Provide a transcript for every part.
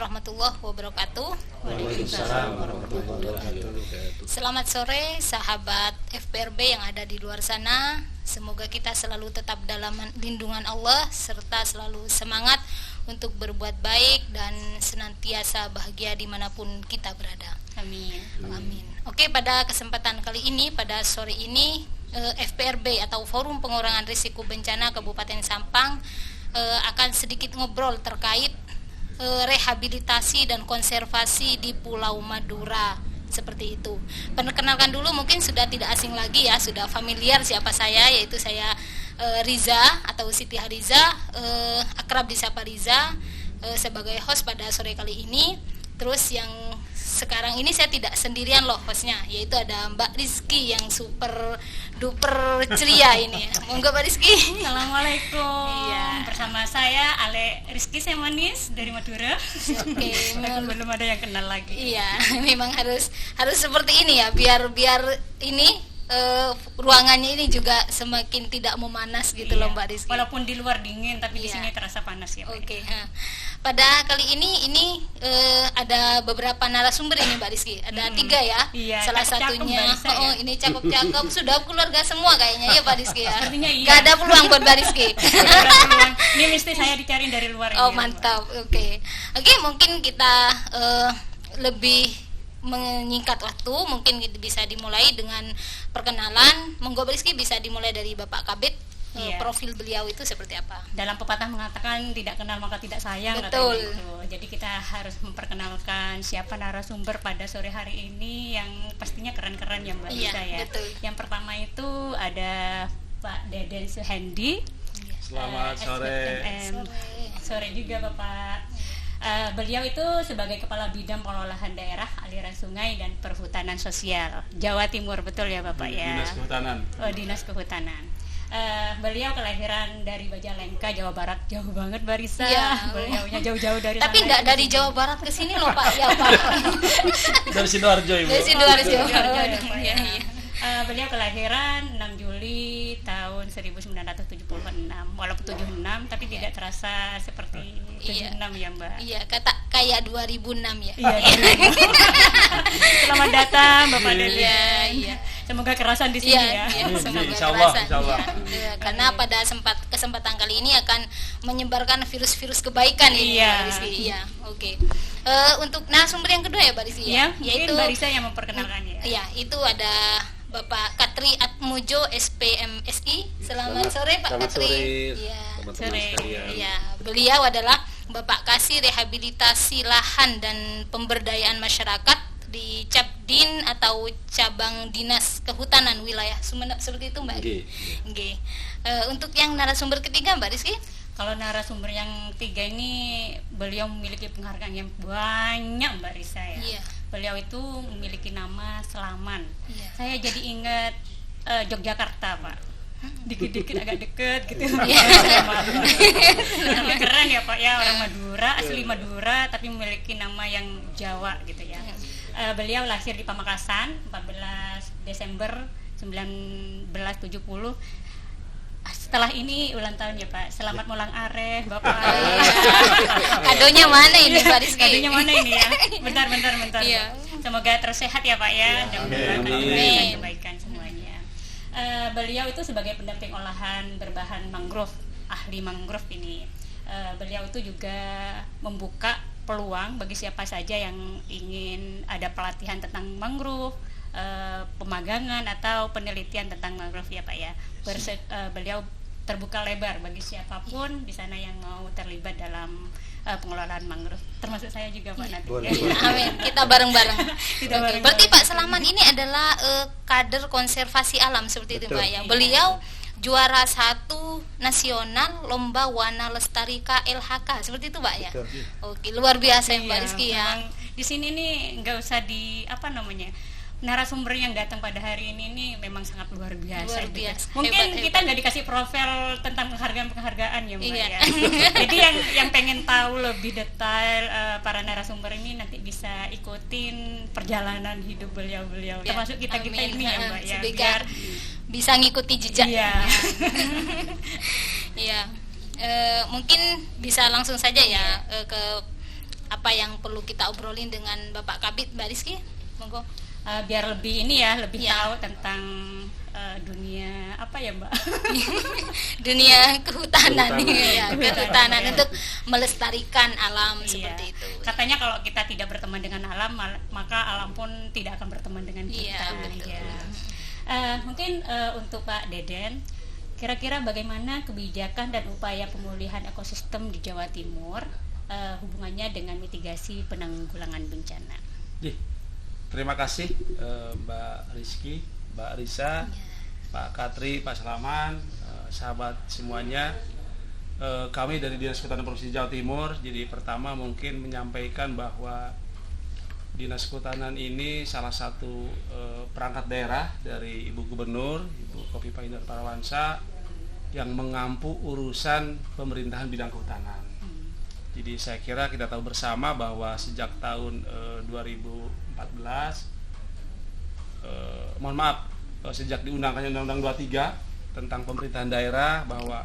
warahmatullahi wabarakatuh. Waalaikumsalam warahmatullahi wabarakatuh. Selamat sore sahabat FPRB yang ada di luar sana. Semoga kita selalu tetap dalam lindungan Allah serta selalu semangat untuk berbuat baik dan senantiasa bahagia dimanapun kita berada. Amin. Amin. Oke, pada kesempatan kali ini, pada sore ini FPRB atau Forum Pengurangan Risiko Bencana Kabupaten Sampang akan sedikit ngobrol terkait rehabilitasi dan konservasi di Pulau Madura, seperti itu. Perkenalkan dulu, mungkin sudah tidak asing lagi ya, sudah familiar siapa saya, yaitu saya Riza atau Siti Hariza, akrab disapa Riza, sebagai host pada sore kali ini. Terus yang sekarang ini saya tidak sendirian loh hostnya, yaitu ada Mbak Rizky yang super duper ceria ini. Monggo Mbak Rizky. Assalamualaikum. Iya. Bersama saya Ale Rizky Semanis dari Madura. Oke, Belum ada yang kenal lagi. iya, memang harus seperti ini ya, biar ini ruangannya ini juga semakin tidak memanas gitu Iya. loh Mbak Rizky. Walaupun di luar dingin, tapi di Iya. sini terasa panas ya. Mbak. Oke, pada kali ini ada beberapa narasumber ini Mbak Rizky. Ada 3 ya. Iya, Salah cakep-cakep satunya, Mbak Rizky ya. ini cakep-cakep, sudah keluarga semua kayaknya ya Mbak Rizky ya. Sepertinya iya. Gak ada peluang buat Mbak Rizky. Ada peluang. Ini mesti saya dicari dari luar Oh ini, mantap, oke, mungkin kita lebih menyingkat waktu, mungkin bisa dimulai dengan perkenalan. Monggo Mbak Rizky, bisa dimulai dari Bapak Kabit. Iya. Profil beliau itu seperti apa? Dalam pepatah mengatakan tidak kenal maka tidak sayang. Betul. Katanya gitu. Jadi kita harus memperkenalkan siapa narasumber pada sore hari ini yang pastinya keren-keren ya Mbak Iya, Lisa ya. betul. Yang pertama itu ada Pak Deden Suhendi. Selamat sore. SBMM. Sore juga Bapak. Beliau itu sebagai Kepala Bidang Pengelolaan Daerah, Aliran Sungai dan Perhutanan Sosial Jawa Timur, betul ya Bapak ya? Dinas Kehutanan. Oh, Dinas Kehutanan. Beliau kelahiran dari Majalengka, Jawa Barat. Jauh banget Barisa. Iya. Beliaunya jauh-jauh dari Tapi sana. enggak dari Jawa Barat ke sini loh Pak. Ya Pak. Dari Sidoarjo Ibu. Dari Sidoarjo. Sidoarjo ya, Pak, Iya, ya. iya. Beliau kelahiran 6 Juli tahun 1976. Walaupun 76 tapi tidak terasa seperti 76 ya Mbak. Iya, kayak 2006 ya. Iya. Selamat datang Bapak Deden. Iya, iya. Semoga kerasan di sini Iya, ya. iya, semoga Insya Allah, terasa. insya Allah. Iya, karena pada kesempatan kali ini akan menyebarkan virus-virus kebaikan ini, Iya. Mbak Rizky. Iya, oke. Untuk narasumber yang kedua ya, Mbak Rizky Ya, yaitu mungkin Mbak Risa yang memperkenalkannya. Iya, itu ada Bapak Katri Atmojo SPMSI. Selamat sore Pak Selamat Katri. sore, Iya. teman-teman Sore. sekalian. Iya, beliau adalah Bapak Kasih Rehabilitasi Lahan dan Pemberdayaan Masyarakat di Capdin atau Cabang Dinas Kehutanan Wilayah Sumeneb, seperti itu Mbak. Nggih. Nggih. Untuk yang narasumber ketiga Mbak Rizky? Kalau narasumber yang 3 ini beliau memiliki penghargaan yang banyak Mbak Risa ya. Iya. Beliau itu memiliki nama Selaman. Iya. Saya jadi ingat Yogyakarta Pak. Dikit-dikit agak deket gitu. Iya. Tapi keren ya Pak ya, orang Madura, asli Madura tapi memiliki nama yang Jawa gitu ya. Beliau lahir di Pamekasan 14 Desember 1970. Setelah ini ulang tahun ya Pak. Selamat ulang areh Bapak. Kadonya mana ini Mbak Rizky? Kadonya mana ini ya? Bentar. Iya. Semoga terus sehat ya Pak ya. Dan Amin. kebaikan semuanya. Beliau itu sebagai pendamping olahan berbahan mangrove, ahli mangrove ini. Beliau itu juga membuka peluang bagi siapa saja yang ingin ada pelatihan tentang mangrove, pemagangan atau penelitian tentang mangrove ya Pak ya. Beliau terbuka lebar bagi siapapun di sana yang mau terlibat dalam pengelolaan mangrove, termasuk saya juga Pak nanti. Boleh. Amin, kita bareng-bareng. Kita Oke, bareng-bareng. berarti Pak Selamat ini adalah kader konservasi alam seperti itu Betul. Pak ya. Iya. Beliau juara 1 nasional lomba Wana Lestari KLHK seperti itu Pak ya. Betul. Oke, luar biasa ya Mbak Iya, Rizky ya. memang di sini nih nggak usah narasumber yang datang pada hari ini memang sangat luar biasa. Luar gitu. biasa, Mungkin hebat, kita nggak dikasih profil tentang penghargaan ya Mbak Iya. ya. Jadi yang pengen tahu lebih detail para narasumber ini nanti bisa ikutin perjalanan hidup beliau-beliau. Ya, Termasuk kita amin. ini ya Mbak ya. Biar bisa ngikuti jejak. Iya. Iya. Mungkin bisa langsung saja ya ke apa yang perlu kita obrolin dengan Bapak Kabid, Mbak Rizky? Monggo. Biar lebih ini ya, lebih Ya. tahu tentang dunia apa ya Mbak? Dunia kehutanan, Kehutanan. ya, kehutanan Iya. untuk melestarikan alam Iya. seperti itu. Katanya kalau kita tidak berteman dengan alam, maka alam pun tidak akan berteman dengan kita. Iya, betul. Iya. Mungkin untuk Pak Deden, kira-kira bagaimana kebijakan dan upaya pemulihan ekosistem di Jawa Timur hubungannya dengan mitigasi penanggulangan bencana? Terima kasih Mbak Rizky, Mbak Risa, Pak Katri, Pak Salaman, sahabat semuanya. Kami dari Dinas Kehutanan Provinsi Jawa Timur, jadi pertama mungkin menyampaikan bahwa Dinas Kehutanan ini salah satu perangkat daerah dari Ibu Gubernur, Ibu Kofifa Indar Parawansa, yang mengampu urusan pemerintahan bidang kehutanan. Jadi saya kira kita tahu bersama bahwa sejak tahun 2014, sejak diundangkannya Undang-Undang 23 tentang pemerintahan daerah, bahwa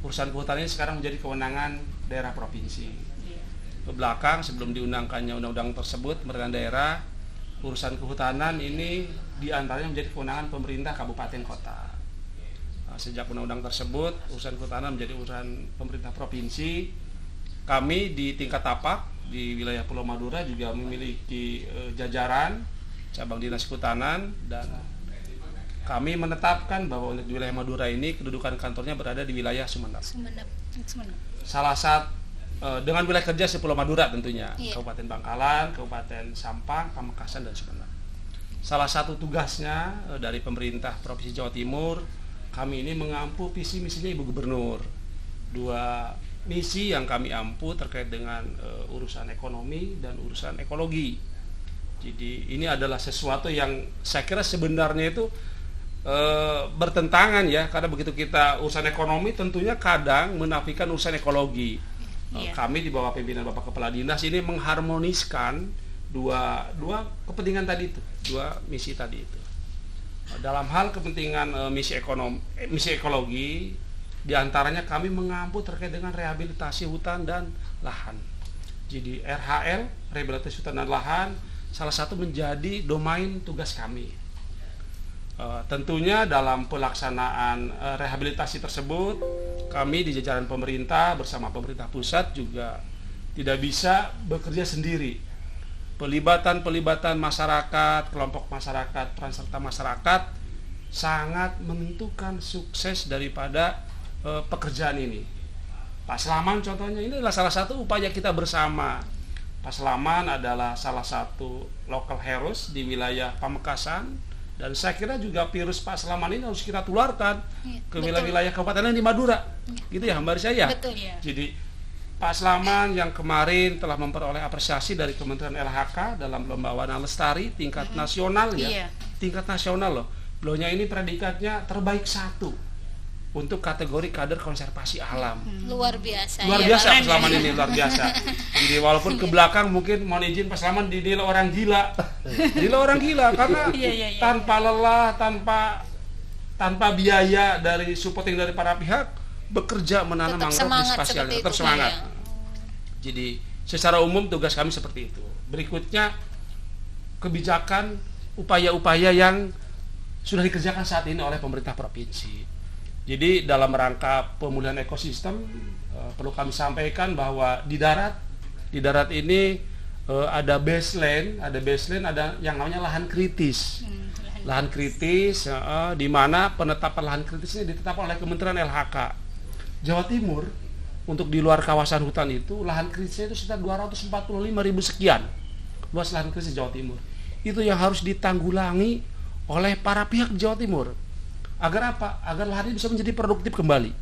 urusan kehutanan ini sekarang menjadi kewenangan daerah provinsi. Ke belakang sebelum diundangkannya undang-undang tersebut, pemerintahan daerah, urusan kehutanan ini diantaranya menjadi kewenangan pemerintah kabupaten kota. Sejak undang-undang tersebut, urusan kehutanan menjadi urusan pemerintah provinsi. Kami di tingkat tapak di wilayah Pulau Madura juga memiliki jajaran cabang dinas kehutanan, dan kami menetapkan bahwa untuk di wilayah Madura ini kedudukan kantornya berada di wilayah Sumeneb. Sumeneb. Salah satu dengan wilayah kerja Pulau Madura tentunya, Iya. Kabupaten Bangkalan, Kabupaten Sampang, Pamekasan, dan Sumeneb. Salah satu tugasnya dari pemerintah Provinsi Jawa Timur, kami ini mengampu visi misinya Ibu Gubernur. Dua misi yang kami ampu terkait dengan urusan ekonomi dan urusan ekologi. Jadi ini adalah sesuatu yang saya kira sebenarnya itu bertentangan ya, karena begitu kita urusan ekonomi tentunya kadang menafikan urusan ekologi. Iya. Kami di bawah pimpinan Bapak Kepala Dinas ini mengharmoniskan dua kepentingan tadi itu, dua misi tadi itu. Dalam hal kepentingan misi ekologi, diantaranya kami mengampu terkait dengan rehabilitasi hutan dan lahan. Jadi RHL, rehabilitasi hutan dan lahan, salah satu menjadi domain tugas kami. Tentunya dalam pelaksanaan rehabilitasi tersebut, kami di jajaran pemerintah bersama pemerintah pusat juga tidak bisa bekerja sendiri. Pelibatan masyarakat, kelompok masyarakat, peran serta masyarakat sangat menentukan sukses daripada pekerjaan ini. Pak Selaman contohnya, ini adalah salah satu upaya kita bersama. Pak Selaman adalah salah satu local heroes di wilayah Pamekasan, dan saya kira juga virus Pak Selaman ini harus kita tularkan ke betul. wilayah kabupaten lain di Madura. Gitu ya Mbak Risa ya? Betul. Iya. Jadi Pak Selaman yang kemarin telah memperoleh apresiasi dari Kementerian LHK dalam lomba warna lestari tingkat nasional ya. Iya. Tingkat nasional loh. Beliaunya ini predikatnya terbaik 1 untuk kategori kader konservasi alam. Luar biasa. Luar ya, biasa Pak. Pak Selaman ini, luar biasa. Jadi walaupun ke belakang mungkin mohon izin Pak Selaman dinilai orang gila. Dinilai orang gila karena Iya. tanpa lelah, tanpa biaya dari supporting dari para pihak, bekerja menanam Tetap mangrove di semangat spasialnya, seperti tetap itu, semangat. ya. Jadi secara umum tugas kami seperti itu. Berikutnya kebijakan, upaya-upaya yang sudah dikerjakan saat ini oleh pemerintah provinsi. Jadi dalam rangka pemulihan ekosistem perlu kami sampaikan bahwa di darat ini ada baseline, ada yang namanya lahan kritis. Lahan kritis, di mana penetapan lahan kritis ini ditetapkan oleh Kementerian LHK. Jawa Timur untuk di luar kawasan hutan itu lahan kritisnya itu sekitar 245.000 sekian luas lahan kritis di Jawa Timur. Itu yang harus ditanggulangi oleh para pihak di Jawa Timur. Agar apa? Agar lahan ini bisa menjadi produktif kembali.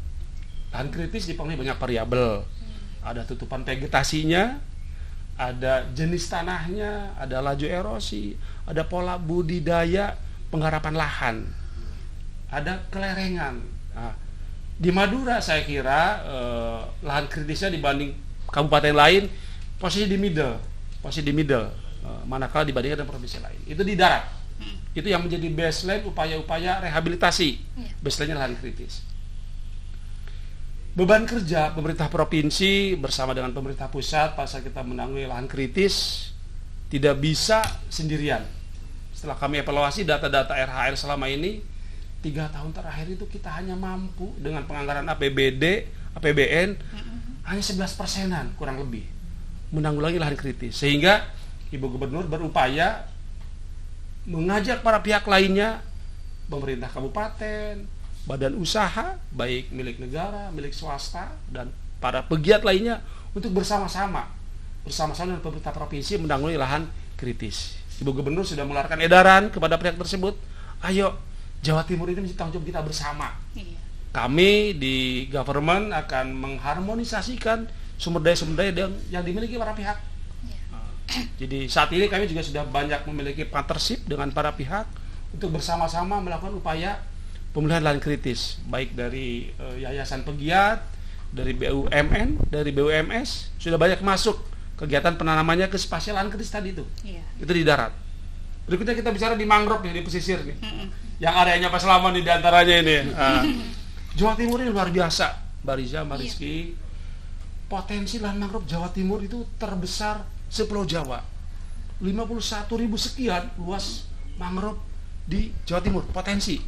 Lahan kritis dipengaruhi banyak variabel. Ada tutupan vegetasinya, ada jenis tanahnya, ada laju erosi, ada pola budidaya penggarapan lahan, ada kelerengan. Nah, di Madura saya kira lahan kritisnya dibanding kabupaten lain posisi di middle, manakala dibandingkan dengan provinsi lain. Itu di darat. Itu yang menjadi baseline upaya-upaya rehabilitasi. Baseline-nya lahan kritis. beban kerja pemerintah provinsi bersama dengan pemerintah pusat pada saat kita menangani lahan kritis tidak bisa sendirian. Setelah kami evaluasi data-data RHL selama ini, 3 tahun terakhir itu kita hanya mampu dengan penganggaran APBD, APBN hanya 11%-an kurang lebih menanggulangi lahan kritis. Sehingga Ibu Gubernur berupaya mengajak para pihak lainnya, pemerintah kabupaten, badan usaha, baik milik negara, milik swasta, dan para pegiat lainnya untuk bersama-sama dengan pemerintah provinsi menanggulangi lahan kritis. Ibu Gubernur sudah mengeluarkan edaran kepada pihak tersebut, ayo Jawa Timur ini menjadi tanggung jawab kita bersama. Kami di government akan mengharmonisasikan sumber daya yang dimiliki para pihak. Jadi saat ini kami juga sudah banyak memiliki partnership dengan para pihak untuk bersama-sama melakukan upaya pemulihan lahan kritis, baik dari yayasan pegiat, dari BUMN, dari BUMS, sudah banyak masuk kegiatan penanamannya ke spasial lahan kritis tadi itu. Itu di darat. Berikutnya kita bicara di mangrove nih, di pesisir nih, yang areanya Pak Selamat di antaranya ini. Jawa Timur ini luar biasa, Mbak Riza, Mbak Rizky. Potensi lahan mangrove Jawa Timur itu terbesar sepulau Jawa. 51.000 sekian luas mangrove di Jawa Timur, potensi.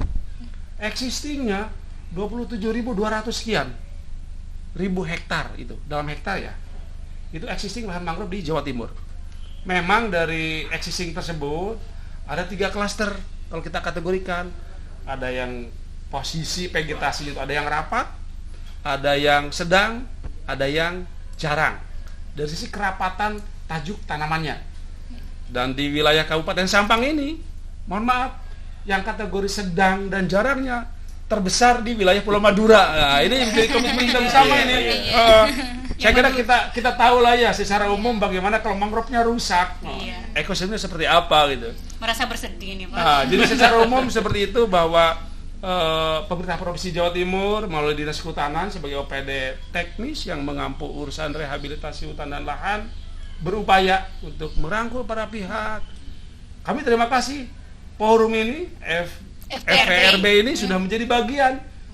Existingnya 27.200 sekian ribu hektar itu, dalam hektar ya. Itu existing lahan mangrove di Jawa Timur. Memang dari existing tersebut ada 3 klaster kalau kita kategorikan. Ada yang posisi vegetasi itu ada yang rapat, ada yang sedang, ada yang jarang. Dari sisi kerapatan tajuk tanamannya. Dan di wilayah Kabupaten Sampang ini, mohon maaf, yang kategori sedang dan jarangnya terbesar di wilayah Pulau Madura. Nah, ini yang menjadi komitmen kita bersama ini. Saya kira kita tahu lah ya secara umum bagaimana kalau mangrove-nya rusak, ekosistemnya seperti apa gitu. Merasa bersedih nih Pak. Nah, jadi secara umum seperti itu bahwa pemerintah Provinsi Jawa Timur melalui Dinas Kehutanan sebagai OPD teknis yang mengampu urusan rehabilitasi hutan dan lahan berupaya untuk merangkul para pihak. Kami terima kasih forum ini FPRB ini sudah menjadi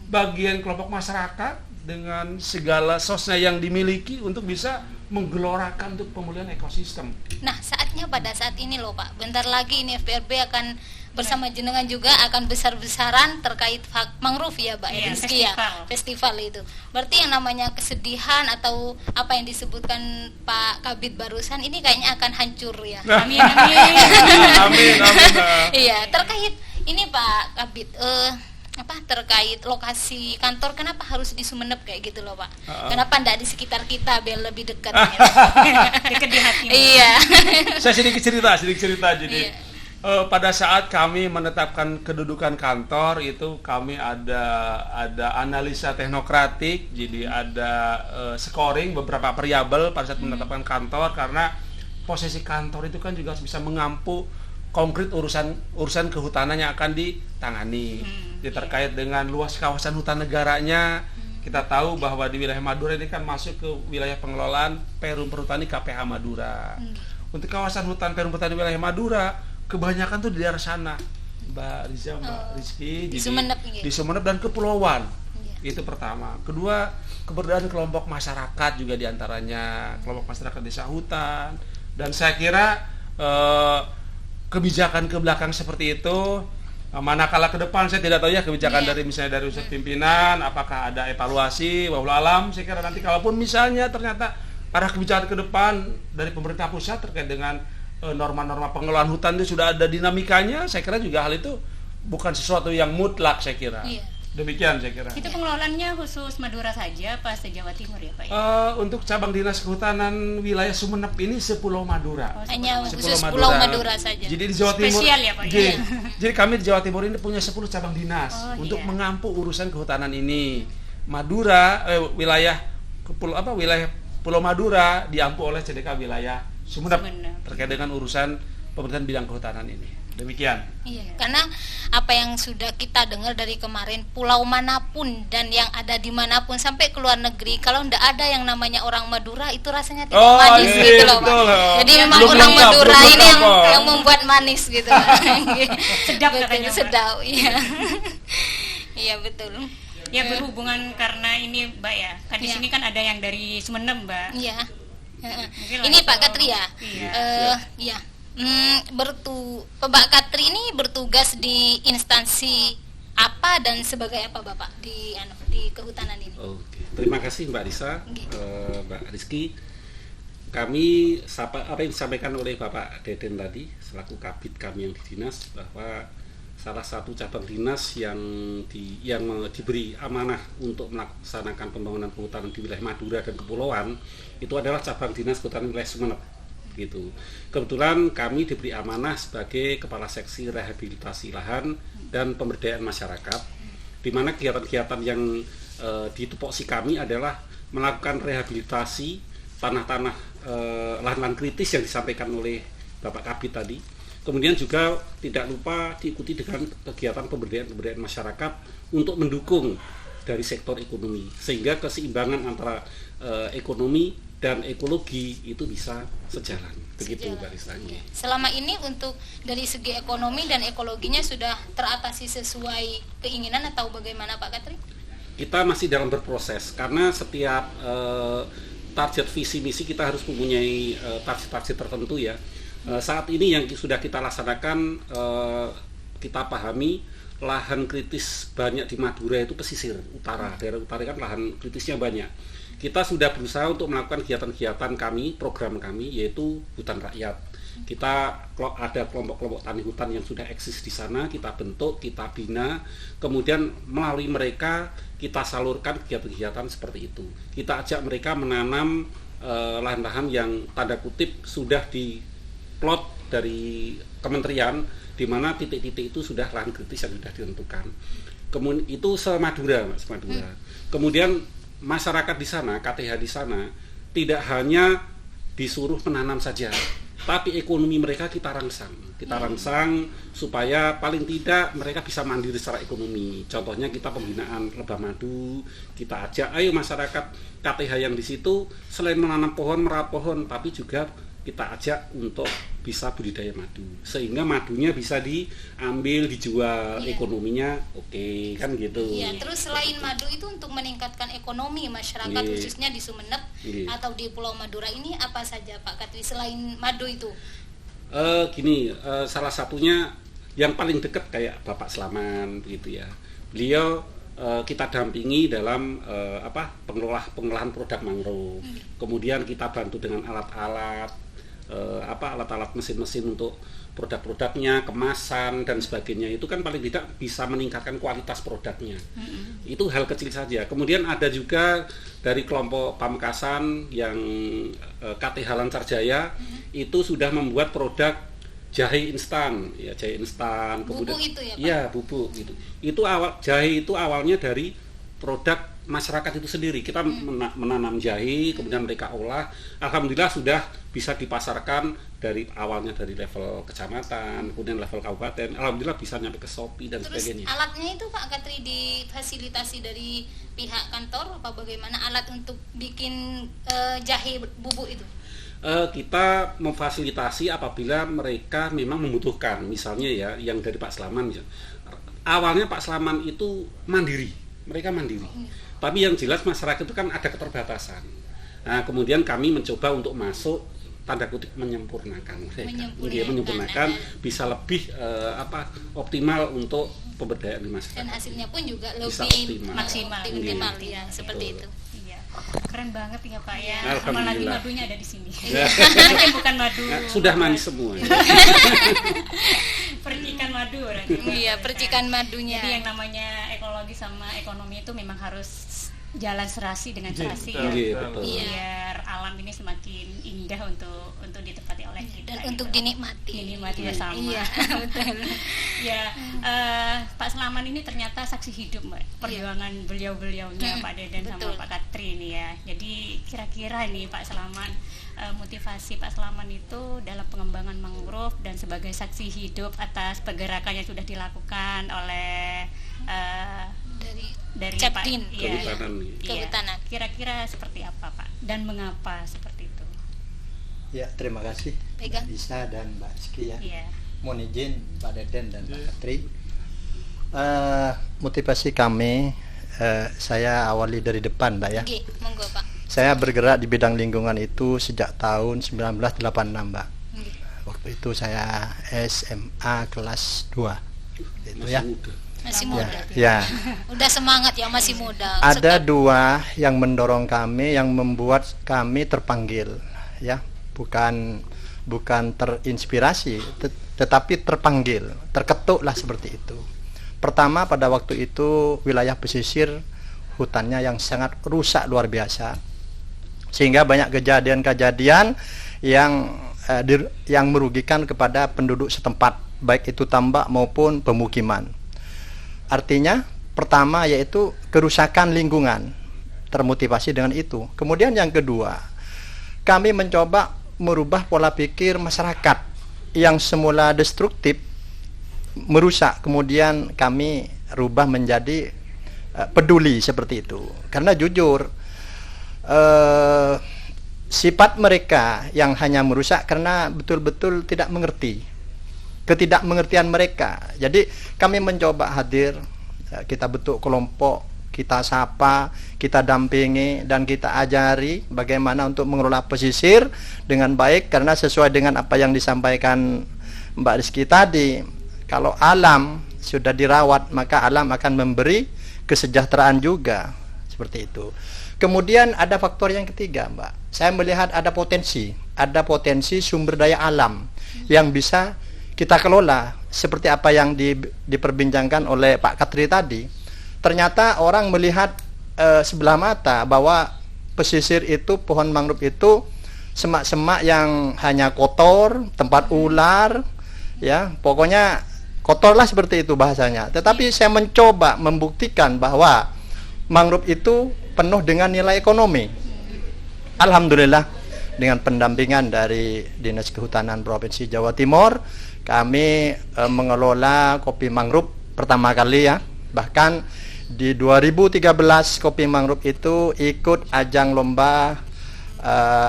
bagian kelompok masyarakat dengan segala sosnya yang dimiliki untuk bisa menggelorakan untuk pemulihan ekosistem. Nah, saatnya pada saat ini loh Pak. Bentar lagi ini FPRB akan bersama jenengan juga akan besar-besaran terkait mangrove ya Mbak Rizky ya. Festival itu. Berarti yang namanya kesedihan atau apa yang disebutkan Pak Kabid barusan ini kayaknya akan hancur ya. Amin amin. Amin. Iya, terkait ini Pak Kabid terkait lokasi kantor, kenapa harus di Sumeneb kayak gitu loh Pak? Kenapa enggak di sekitar kita biar lebih dekat? Dekat di hati. Iya. Saya sedikit cerita jadi pada saat kami menetapkan kedudukan kantor itu kami ada analisa teknokratik, jadi ada scoring beberapa variabel pada saat menetapkan kantor, karena posisi kantor itu kan juga bisa mengampu konkret urusan kehutanan yang akan ditangani. Jadi terkait dengan luas kawasan hutan negaranya, kita tahu bahwa di wilayah Madura ini kan masuk ke wilayah pengelolaan Perum Perhutani KPH Madura. Untuk kawasan hutan Perum Perhutani wilayah Madura kebanyakan tuh di daerah sana, Mbak Riza, Mbak Rizky, di Sumeneb dan Kepulauan. Itu pertama. Kedua, keberadaan kelompok masyarakat juga diantaranya kelompok masyarakat desa hutan. Dan saya kira kebijakan ke belakang seperti itu, manakala ke depan saya tidak tahu ya kebijakan dari misalnya dari unsur pimpinan, apakah ada evaluasi, wallahu alam. Saya kira nanti kalaupun misalnya ternyata arah kebijakan ke depan dari pemerintah pusat terkait dengan norma-norma pengelolaan hutan itu sudah ada dinamikanya, saya kira juga hal itu bukan sesuatu yang mutlak, saya kira. Demikian saya kira. Itu pengelolaannya khusus Madura saja apa se-Jawa Timur ya Pak? Untuk cabang dinas kehutanan wilayah Sumeneb ini sepulau Madura. Hanya khusus Pulau Madura saja. Jadi di Jawa Timur. Spesial ya Pak? Jadi kami di Jawa Timur ini punya 10 cabang dinas untuk mengampu urusan kehutanan ini. Madura wilayah Pulau Madura diampu oleh CDK wilayah Sumeneb terkait dengan urusan pemerintahan bidang kehutanan ini. Demikian. Iya, karena apa yang sudah kita dengar dari kemarin, pulau manapun dan yang ada dimanapun sampai ke luar negeri, kalau tidak ada yang namanya orang Madura itu rasanya tidak manis gitu loh Pak. Jadi memang orang Madura ini yang membuat manis gitu. Sedap katanya. Sedap, iya. Iya betul. Ya berhubungan karena ini Mbak ya, kan di Ya. sini kan ada yang dari Sumeneb Mbak. Iya. Mungkin Ini langsung- Pak Katri ya. Iya. Iya. Pak Katri ini bertugas di instansi apa dan sebagai apa Bapak di kehutanan ini? Oke, terima kasih Mbak Risa, Oke. Mbak Rizky. Kami apa yang disampaikan oleh Bapak Deden tadi selaku kabid kami yang di dinas, bahwa salah satu cabang dinas yang diberi amanah untuk melaksanakan pembangunan kehutanan di wilayah Madura dan Kepulauan itu adalah cabang dinas kehutanan wilayah Sumeneb. Gitu. Kebetulan kami diberi amanah sebagai kepala seksi rehabilitasi lahan dan pemberdayaan masyarakat, di mana kegiatan-kegiatan yang ditupoksi kami adalah melakukan rehabilitasi tanah-tanah lahan-lahan kritis yang disampaikan oleh Bapak Kabid tadi. Kemudian juga tidak lupa diikuti dengan kegiatan pemberdayaan masyarakat untuk mendukung dari sektor ekonomi, sehingga keseimbangan antara ekonomi dan ekologi itu bisa sejalan. Begitu Sejalan. Mbak Risa. Selama ini untuk dari segi ekonomi dan ekologinya sudah teratasi sesuai keinginan atau bagaimana Pak Katri? Kita masih dalam berproses, karena setiap target visi misi kita harus mempunyai target-target tertentu ya. Saat ini yang sudah kita laksanakan, kita pahami lahan kritis banyak di Madura itu pesisir utara, daerah utara kan lahan kritisnya banyak. Kita sudah berusaha untuk melakukan kegiatan-kegiatan kami, program kami, yaitu hutan rakyat. Kita ada kelompok-kelompok tani hutan yang sudah eksis di sana, kita bentuk, kita bina, kemudian melalui mereka kita salurkan kegiatan-kegiatan seperti itu. Kita ajak mereka menanam lahan-lahan yang tanda kutip sudah diplot dari kementerian, di mana titik-titik itu sudah lahan kritis yang sudah ditentukan. Kemudian itu se-Madura, Mas, Madura. Kemudian masyarakat di sana, KTH di sana, tidak hanya disuruh menanam saja, tapi ekonomi mereka kita rangsang supaya paling tidak mereka bisa mandiri secara ekonomi. Contohnya kita pembinaan lebah madu, kita ajak ayo masyarakat KTH yang di situ selain menanam pohon, merawat pohon, tapi juga kita ajak untuk bisa budidaya madu, sehingga madunya bisa diambil, dijual, ekonominya oke, kan gitu. Iya, terus selain madu itu untuk meningkatkan ekonomi masyarakat khususnya di Sumeneb atau di Pulau Madura ini apa saja Pak Katri selain madu itu? Salah satunya yang paling dekat kayak Bapak Slaman begitu ya. Beliau kita dampingi dalam pengolahan produk mangrove. Kemudian kita bantu dengan alat-alat mesin-mesin untuk produk-produknya, kemasan dan sebagainya. Itu kan paling tidak bisa meningkatkan kualitas produknya. Itu hal kecil saja. Kemudian ada juga dari kelompok Pamekasan yang KTH Lancar Jaya itu sudah membuat produk jahe instan, ya jahe instan. Kemudian bubuk itu ya Pak? Iya, bubuk gitu. Jahe itu awalnya dari produk masyarakat itu sendiri. Kita menanam jahe, kemudian mereka olah. Alhamdulillah sudah bisa dipasarkan dari awalnya dari level kecamatan, kemudian level kabupaten. Alhamdulillah bisa nyampe ke Shopee dan Terus sebagainya. alatnya itu Pak Katri difasilitasi dari pihak kantor apa bagaimana alat untuk bikin jahe bubuk itu? Kita memfasilitasi apabila mereka memang membutuhkan. Misalnya ya, yang dari Pak Slaman misalnya. Awalnya Pak Slaman itu mandiri, mereka mandiri. Tapi yang jelas masyarakat itu kan ada keterbatasan. Nah, kemudian kami mencoba untuk masuk tanda kutip menyempurnakan mereka. Menyempurnakan bisa lebih optimal untuk pemberdayaan di masyarakat. Dan hasilnya pun juga Bisa lebih maksimal. optimal ya, seperti itu. Iya. Keren banget ya Pak ya. Alhamdulillah. Apalagi madunya ada di sini. Ya. Bukan madu. Nah, sudah manis semua. Percikan madu berarti. Iya, percikan madunya. Jadi yang namanya ekologi sama ekonomi itu memang harus jalan serasi dengan serasi ya. Iya, betul. Biar alam ini semakin indah untuk ditempati oleh kita. Dan untuk dinikmati bersama. Iya, betul. Ya, Pak Slaman ini ternyata saksi hidup Mbak, perjuangan beliau-beliaunya Pak Deden betul. sama Pak Katri ini ya. Jadi kira-kira nih Pak Slaman, motivasi Pak Slaman itu dalam pengembangan mangrove dan sebagai saksi hidup atas pergerakan yang sudah dilakukan oleh dari Capdin. Pak, iya, Kehutanan. Kehutanan. Kira-kira seperti apa Pak dan mengapa seperti itu? Ya, terima kasih Pegang. Mbak Lisa dan Mbak Rizky ya. Iya. Mohon izin Pak Deden dan Pak Katri. Motivasi kami saya awali dari depan, Mbak ya. Oke, monggo Pak. Saya bergerak di bidang lingkungan itu sejak tahun 1986, Mbak. Oke. Waktu itu saya SMA kelas 2. Itu Masih ya. muda. Masih muda. Ya. Udah semangat ya, masih muda. Ada dua yang mendorong kami, yang membuat kami terpanggil, ya. Bukan terinspirasi, tetapi terpanggil, terketuklah seperti itu. Pertama, pada waktu itu wilayah pesisir hutannya yang sangat rusak luar biasa, sehingga banyak kejadian-kejadian yang merugikan kepada penduduk setempat, baik itu tambak maupun pemukiman. Artinya, pertama yaitu kerusakan lingkungan, termotivasi dengan itu. Kemudian yang kedua, kami mencoba merubah pola pikir masyarakat yang semula destruktif, merusak, kemudian kami rubah menjadi peduli seperti itu. Karena jujur, sifat mereka yang hanya merusak karena betul-betul tidak mengerti, ketidakmengertian mereka. Jadi kami mencoba hadir, kita bentuk kelompok, kita sapa, kita dampingi, dan kita ajari bagaimana untuk mengelola pesisir dengan baik. Karena sesuai dengan apa yang disampaikan Mbak Rizky tadi, kalau alam sudah dirawat, maka alam akan memberi kesejahteraan juga, seperti itu. Kemudian ada faktor yang ketiga, Mbak. Saya melihat ada potensi sumber daya alam yang bisa kita kelola, seperti apa yang diperbincangkan oleh Pak Katri tadi. Ternyata orang melihat sebelah mata bahwa pesisir itu, pohon mangrove itu semak-semak yang hanya kotor, tempat ular, ya, pokoknya kotorlah seperti itu bahasanya. Tetapi saya mencoba membuktikan bahwa mangrove itu penuh dengan nilai ekonomi. Alhamdulillah, dengan pendampingan dari Dinas Kehutanan Provinsi Jawa Timur, kami mengelola kopi mangrove pertama kali, ya. Bahkan di 2013 kopi mangrove itu ikut ajang lomba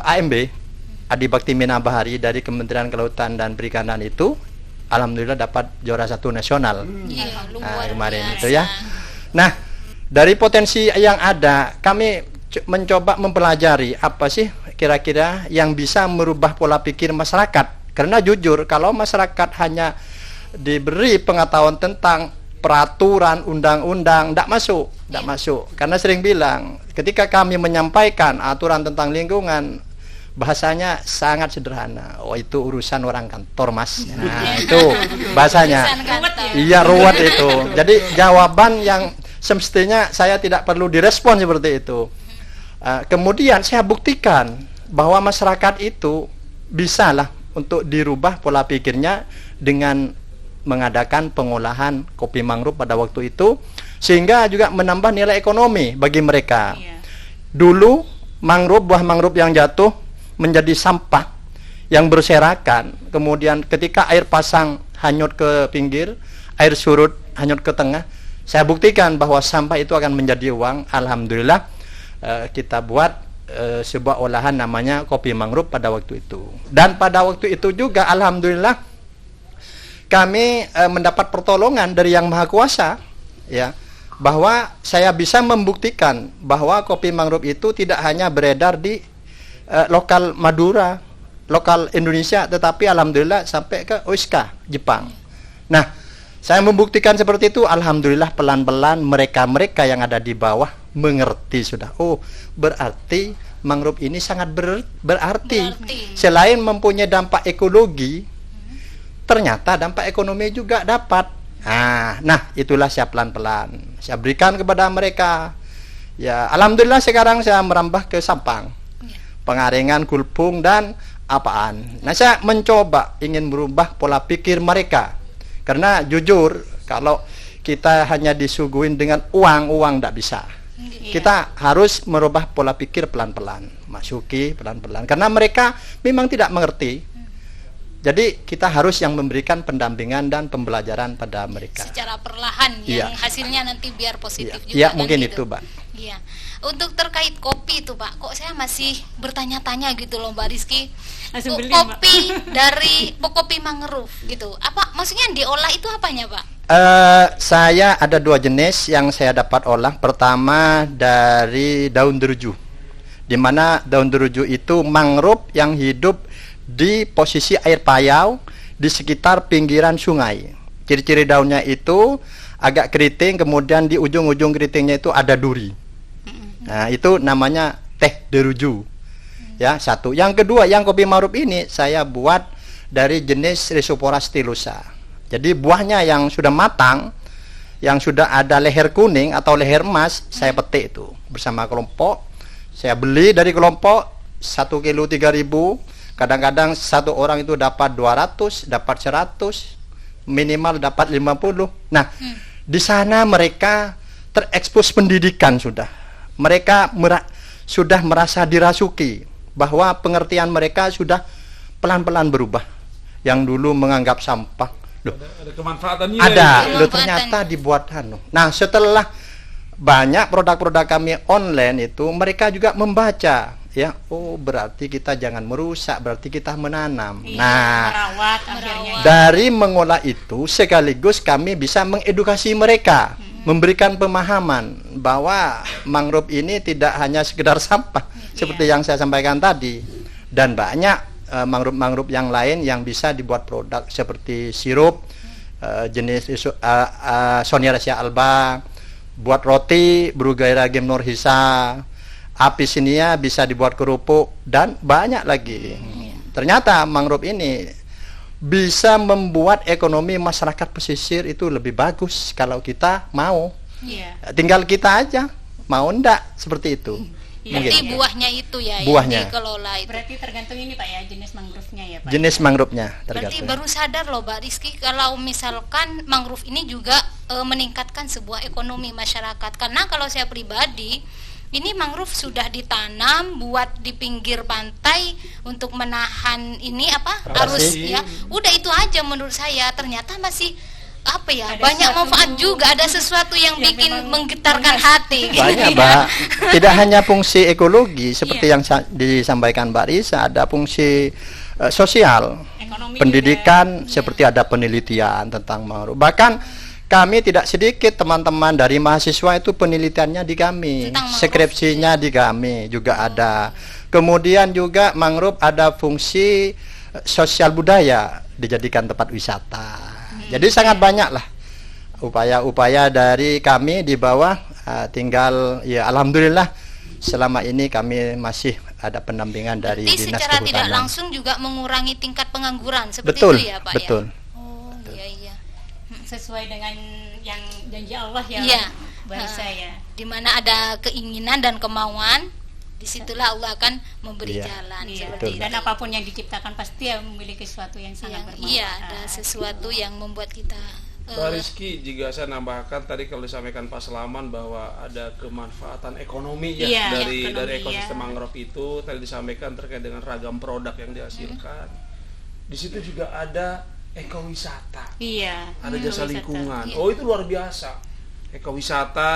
AMB, Adi Bakti Mina Bahari, dari Kementerian Kelautan dan Perikanan itu. Alhamdulillah dapat juara 1 nasional. Iya, luar kemarin biasa. itu, ya. Nah, dari potensi yang ada, kami mencoba mempelajari apa sih kira-kira yang bisa merubah pola pikir masyarakat. Karena jujur, kalau masyarakat hanya diberi pengetahuan tentang peraturan, undang-undang, tidak masuk. Karena sering bilang, ketika kami menyampaikan aturan tentang lingkungan, bahasanya sangat sederhana. Oh, itu urusan orang kantor, Mas. Nah, itu bahasanya. Iya, ruwet itu. Jadi jawaban yang semestinya saya tidak perlu direspon seperti itu. Kemudian saya buktikan bahwa masyarakat itu bisalah untuk dirubah pola pikirnya dengan mengadakan pengolahan kopi mangrove pada waktu itu, sehingga juga menambah nilai ekonomi bagi mereka. Dulu buah mangrove yang jatuh menjadi sampah yang berserakan, kemudian ketika air pasang hanyut ke pinggir, air surut hanyut ke tengah, saya buktikan bahwa sampah itu akan menjadi uang. Alhamdulillah, kita buat sebuah olahan namanya kopi mangrove pada waktu itu. Dan pada waktu itu juga alhamdulillah kami mendapat pertolongan dari Yang Maha Kuasa, ya, bahwa saya bisa membuktikan bahwa kopi mangrove itu tidak hanya beredar di lokal Madura, lokal Indonesia, tetapi alhamdulillah sampai ke Osaka, Jepang. Nah, saya membuktikan seperti itu. Alhamdulillah, pelan-pelan mereka yang ada di bawah mengerti sudah. Oh, berarti mangrove ini sangat berarti. Selain mempunyai dampak ekologi, ternyata dampak ekonomi juga dapat. Nah, itulah saya pelan-pelan saya berikan kepada mereka. Ya, alhamdulillah sekarang saya merambah ke Sampang, Pengaringan, Gulpung, dan apaan. Nah, saya mencoba ingin merubah pola pikir mereka. Karena jujur, kalau kita hanya disuguhin dengan uang tidak bisa. Kita harus merubah pola pikir pelan-pelan, masuki pelan-pelan. Karena mereka memang tidak mengerti. Jadi kita harus yang memberikan pendampingan dan pembelajaran pada mereka secara perlahan, yang iya. hasilnya nanti biar positif iya. juga. Iya, kan mungkin gitu. itu, Mbak. Iya. Untuk terkait kopi itu Pak, kok saya masih bertanya-tanya gitu loh Mbak Rizky. Langsung beli, Kopi dari kopi mangrove gitu. Apa maksudnya yang diolah itu apanya Pak? Saya ada 2 jenis yang saya dapat olah. Pertama dari daun deruju, di mana daun deruju itu mangrove yang hidup di posisi air payau di sekitar pinggiran sungai. Ciri-ciri daunnya itu agak keriting, kemudian di ujung-ujung keritingnya itu ada duri. Nah, itu namanya teh deruju. Ya, satu. Yang kedua, yang kopi mangrove ini saya buat dari jenis Rhizophora stylosa. Jadi buahnya yang sudah matang, yang sudah ada leher kuning atau leher emas, saya petik itu bersama kelompok. Saya beli dari kelompok 1 kilo 3.000. Kadang-kadang satu orang itu dapat 200, dapat 100, minimal dapat 50. Nah, di sana mereka terekspos pendidikan sudah. Mereka sudah merasa dirasuki bahwa pengertian mereka sudah pelan-pelan berubah. Yang dulu menganggap sampah, loh, Ada kemanfaatannya. ada, ya. loh ternyata dibuat Nah, setelah banyak produk-produk kami online itu, mereka juga membaca, ya, oh berarti kita jangan merusak, berarti kita menanam. Iya, Nah, merawat akhirnya. dari mengolah itu sekaligus kami bisa mengedukasi mereka, memberikan pemahaman bahwa mangrove ini tidak hanya sekedar sampah seperti yang saya sampaikan tadi, dan banyak mangrove-mangrove yang lain yang bisa dibuat produk seperti sirup jenis Soneraceae alba, buat roti Bruguiera gymnorrhiza, Abyssinia bisa dibuat kerupuk, dan banyak lagi. Ternyata mangrove ini bisa membuat ekonomi masyarakat pesisir itu lebih bagus kalau kita mau. Iya. Tinggal kita aja mau ndak seperti itu. Iya, Berarti iya. buahnya itu ya Buahnya. yang dikelola itu. Berarti tergantung ini Pak ya, jenis mangrove-nya ya Pak. Jenis mangrove-nya Berarti tergantung. baru sadar loh Mbak Rizky kalau misalkan mangrove ini juga meningkatkan sebuah ekonomi masyarakat. Karena kalau saya pribadi, ini mangrove sudah ditanam buat di pinggir pantai untuk menahan ini apa arus Erupsi. ya. Udah itu aja menurut saya. Ternyata masih apa ya, Ada banyak sesuatu manfaat juga, ada sesuatu yang yang bikin memang menggetarkan hati. Banyak, Mbak. Tidak hanya fungsi ekologi seperti yang disampaikan Mbak Risa, ada fungsi sosial, Ekonomi pendidikan, seperti ada penelitian tentang mangrove. Bahkan kami tidak sedikit teman-teman dari mahasiswa itu penelitiannya di kami, Tentang mangrove. skripsinya di kami juga ada. Kemudian juga mangrove ada fungsi sosial budaya, dijadikan tempat wisata. Jadi sangat banyak lah upaya-upaya dari kami di bawah. Tinggal ya alhamdulillah selama ini kami masih ada pendampingan dari Berarti Dinas secara tidak Kehutanan. langsung juga mengurangi tingkat pengangguran seperti Betul, itu ya Pak betul. ya. Oh iya iya. sesuai dengan yang janji Allah ya. Iya. Bahasa ya. Di mana ada keinginan dan kemauan, disitulah Allah akan memberi Iya. jalan Iya. seperti itu. Dan apapun yang diciptakan pasti ya memiliki sesuatu yang sangat bermanfaat. Iya, ada sesuatu yang membuat kita Pak Rizky, jika saya nambahkan tadi kalau disampaikan Pak Selaman bahwa ada kemanfaatan ekonomi ya Iya, dari ekonomi, ekosistem ya. mangrove itu, tadi disampaikan terkait dengan ragam produk yang dihasilkan. Di situ juga ada ekowisata, Iya. ada jasa Wisata. lingkungan. Iya. Oh itu luar biasa. Ekowisata,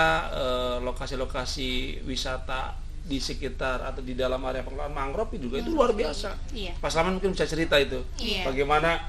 lokasi-lokasi wisata di sekitar atau di dalam area pengelolaan mangrove juga itu luar biasa. Iya. Pak Selaman mungkin bisa cerita itu. Iya. Bagaimana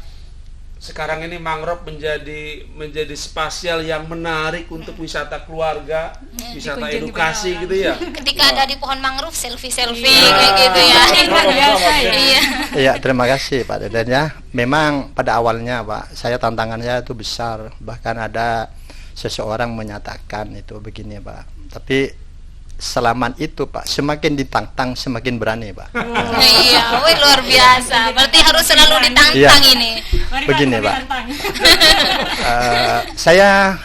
sekarang ini mangrove menjadi spasial yang menarik untuk wisata keluarga, wisata dikunjungi edukasi banyak gitu ya. ketika ada di pohon mangrove selfie-selfie Iya. kayak gitu ya. Luar biasa ya. Iya. Iya, terima kasih Pak Deden ya. Memang pada awalnya Pak, saya tantangan saya itu besar. Bahkan ada seseorang menyatakan itu begini Pak. Tapi selaman itu Pak, semakin ditantang semakin berani Pak. Iya, wih luar biasa. Berarti harus selalu ditantang Iya. ini. Mari, Begini, kami Pak. tantang. Saya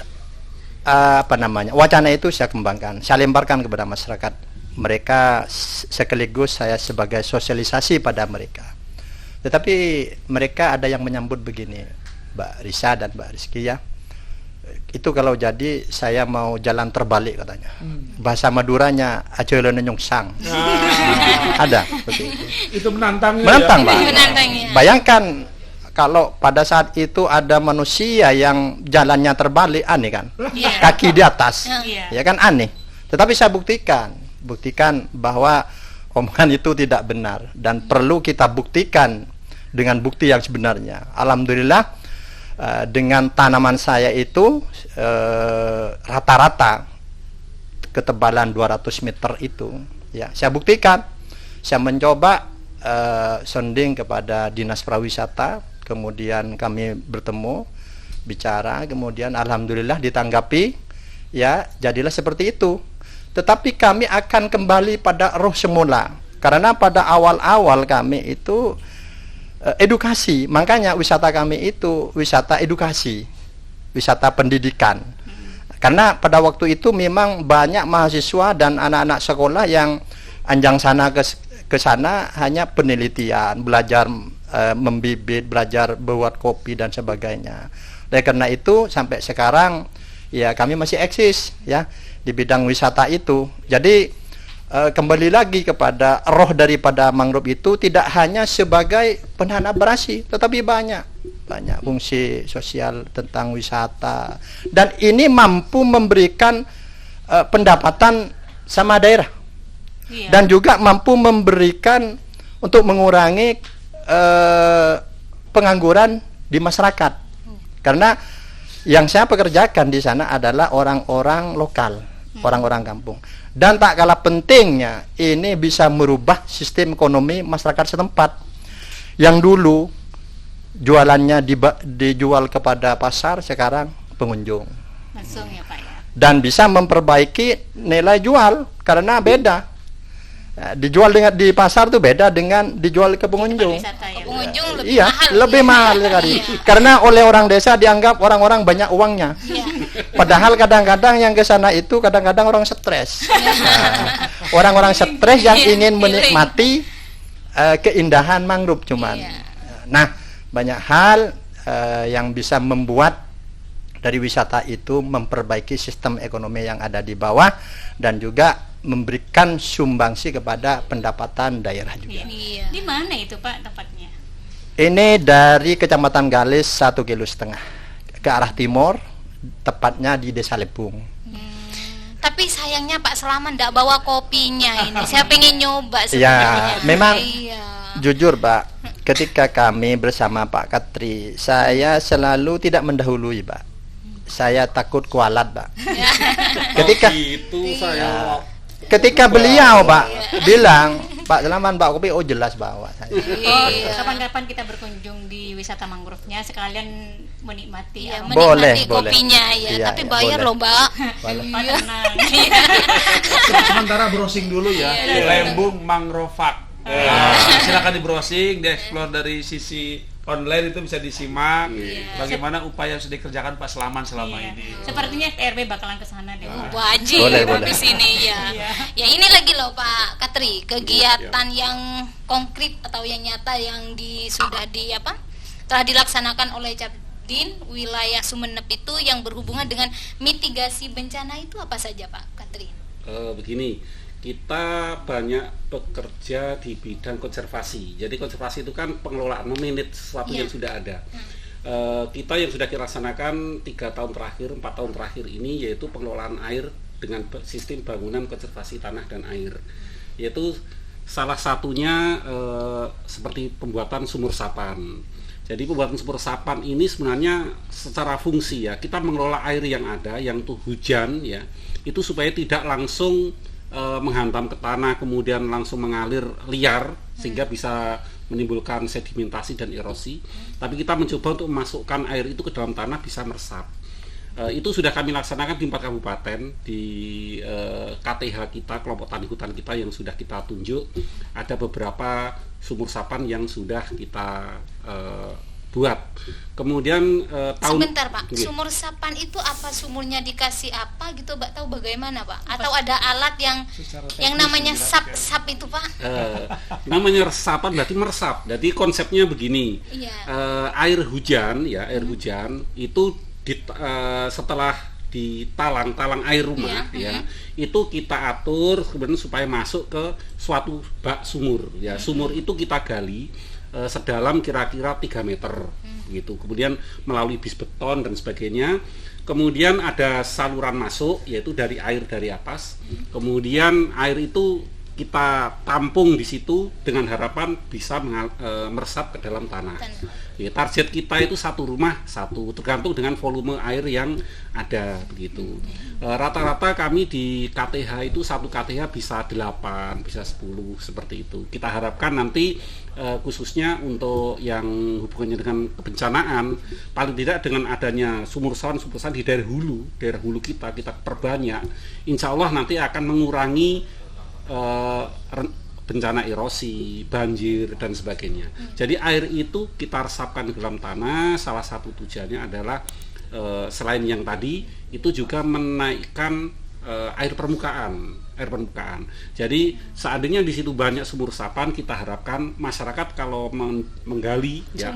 wacana itu saya kembangkan, saya lemparkan kepada masyarakat. Mereka sekaligus saya sebagai sosialisasi pada mereka. Tetapi mereka ada yang menyambut begini, Mbak Risa dan Mbak Rizky ya. Itu kalau jadi saya mau jalan terbalik katanya. Bahasa Maduranya ajoelone nyongsang. Ada seperti itu. Itu menantang ya. Menantang, Pak. Menantang, ya. Bayangkan kalau pada saat itu ada manusia yang jalannya terbalik, aneh kan? Iya. Kaki di atas. Iya. Ya kan aneh. Tetapi saya buktikan buktikan bahwa omongan itu tidak benar dan perlu kita buktikan dengan bukti yang sebenarnya. Alhamdulillah dengan tanaman saya itu rata-rata ketebalan 200 meter itu ya saya buktikan. Saya mencoba sonding kepada Dinas Prawisata, kemudian kami bertemu bicara, kemudian alhamdulillah ditanggapi, ya jadilah seperti itu. Tetapi kami akan kembali pada roh semula, karena pada awal-awal kami itu edukasi, makanya wisata kami itu wisata edukasi, wisata pendidikan. Karena pada waktu itu memang banyak mahasiswa dan anak-anak sekolah yang anjang sana ke sana hanya penelitian, belajar membibit, belajar buat kopi dan sebagainya. Oleh karena itu sampai sekarang ya kami masih eksis ya di bidang wisata itu. Jadi kembali lagi kepada roh daripada mangrove itu tidak hanya sebagai penahan abrasi, tetapi banyak fungsi sosial tentang wisata, dan ini mampu memberikan pendapatan sama daerah. Iya. Dan juga mampu memberikan untuk mengurangi pengangguran di masyarakat. Karena yang saya pekerjakan di sana adalah orang-orang lokal, orang-orang kampung. Dan tak kalah pentingnya, ini bisa merubah sistem ekonomi masyarakat setempat. Yang dulu jualannya dijual kepada pasar, sekarang pengunjung. Langsung ya Pak ya. Dan bisa memperbaiki nilai jual karena beda. Dijual di pasar tuh beda dengan dijual ke pengunjung. Pengunjung lebih iya, mahal. lebih mahal sekali. Karena oleh orang desa dianggap orang-orang banyak uangnya. Padahal kadang-kadang yang ke sana itu kadang-kadang orang stres. Orang-orang stres yang ingin menikmati keindahan mangrove cuman. Nah, banyak hal yang bisa membuat dari wisata itu memperbaiki sistem ekonomi yang ada di bawah dan juga memberikan sumbangsi kepada pendapatan daerah juga. Iya. Di mana itu Pak tempatnya? Ini dari Kecamatan Galis 1,5 km ke arah timur, tepatnya di Desa Lepung. Tapi sayangnya Pak Selamat tidak bawa kopinya ini. Saya pengen nyoba sebenarnya. Ya, memang jujur Pak, ketika kami bersama Pak Katri, saya selalu tidak mendahului Pak. Saya takut kualat Pak. Ketika itu saya ketika beliau Pak bilang Pak Selamat Pak kopi, oh jelas bawa saya. Kapan-kapan kita berkunjung di wisata mangrove-nya sekalian menikmati boleh kopinya ya. Iya, tapi bayar loh Mbak. Tenang. Sementara browsing dulu ya. Lembung Mangrove Park. Silakan di browsing, dieksplor dari sisi online, itu bisa disimak bagaimana upaya yang sudah dikerjakan Pak Selamat selama ini. Sepertinya FPRB bakalan ke sana deh. Wajib boleh. di sini ya. Ya ini lagi loh Pak Katri, kegiatan yang konkret atau yang nyata yang telah dilaksanakan oleh Capdin wilayah Sumeneb itu yang berhubungan dengan mitigasi bencana itu apa saja Pak Katri? Begini, kita banyak bekerja di bidang konservasi. Jadi konservasi itu kan pengelolaan, memanage sesuatu yang sudah ada. Kita yang sudah kita laksanakan 3 tahun terakhir, 4 tahun terakhir ini, yaitu pengelolaan air dengan sistem bangunan konservasi tanah dan air. Yaitu salah satunya seperti pembuatan sumur resapan. Jadi pembuatan sumur resapan ini sebenarnya secara fungsi ya, kita mengelola air yang ada, yang tuh hujan ya, itu supaya tidak langsung menghantam ke tanah kemudian langsung mengalir liar sehingga bisa menimbulkan sedimentasi dan erosi. Tapi kita mencoba untuk memasukkan air itu ke dalam tanah bisa meresap. Itu sudah kami laksanakan di 4 kabupaten di KTH kita, kelompok tani hutan kita yang sudah kita tunjuk. Ada beberapa sumur resapan yang sudah kita buat. Kemudian sebentar Pak, sumur resapan itu apa, sumurnya dikasih apa gitu Mbak, tahu bagaimana Pak? Atau ada alat yang namanya sap itu Pak? Namanya resapan berarti meresap. Jadi konsepnya begini. Air hujan itu setelah talang air rumah itu kita atur kemudian supaya masuk ke suatu bak sumur ya. Sumur itu kita gali sedalam kira-kira 3 meter gitu. Kemudian melalui bis beton dan sebagainya. Kemudian ada saluran masuk, yaitu dari air dari atas. Kemudian air itu kita tampung di situ dengan harapan bisa meresap ke dalam tanah. Ya, target kita itu satu rumah satu, tergantung dengan volume air yang ada begitu. Rata-rata kami di KTH itu satu KTH bisa 8, bisa 10 seperti itu. Kita harapkan nanti khususnya untuk yang hubungannya dengan kebencanaan, paling tidak dengan adanya sumur resapan di daerah hulu kita perbanyak, insya Allah nanti akan mengurangi bencana erosi, banjir dan sebagainya. Jadi air itu kita resapkan ke dalam tanah. Salah satu tujuannya adalah selain yang tadi itu juga menaikkan air permukaan. Jadi seandainya di situ banyak sumur resapan, kita harapkan masyarakat kalau menggali ya